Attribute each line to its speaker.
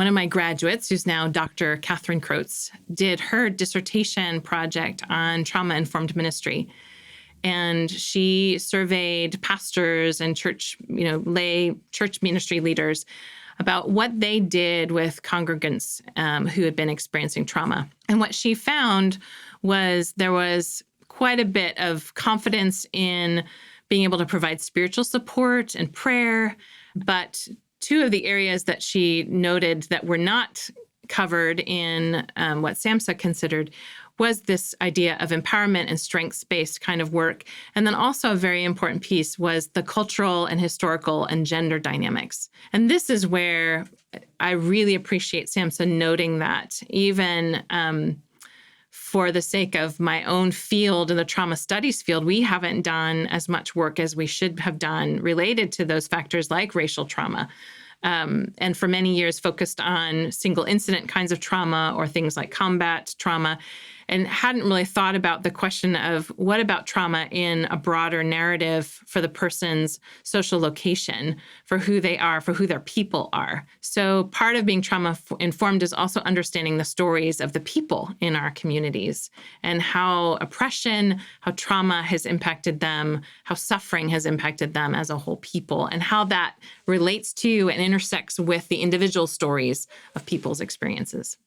Speaker 1: one of my graduates, who's now Dr. Catherine Croats, did her dissertation project on trauma-informed ministry. And she surveyed pastors and church, lay church ministry leaders about what they did with congregants who had been experiencing trauma. And what she found was there was quite a bit of confidence in being able to provide spiritual support and prayer. But two of the areas that she noted that were not covered in what SAMHSA considered was this idea of empowerment and strengths-based kind of work. And then also a very important piece was the cultural and historical and gender dynamics. And this is where I really appreciate SAMHSA noting that even for the sake of my own field in the trauma studies field, we haven't done as much work as we should have done related to those factors like racial trauma. And for many years focused on single incident kinds of trauma or things like combat trauma, and hadn't really thought about the question of what about trauma in a broader narrative for the person's social location, for who they are, for who their people are. So part of being trauma-informed is also understanding the stories of the people in our communities and how oppression, how trauma has impacted them, how suffering has impacted them as a whole people, and how that relates to and intersects with the individual stories of people's experiences.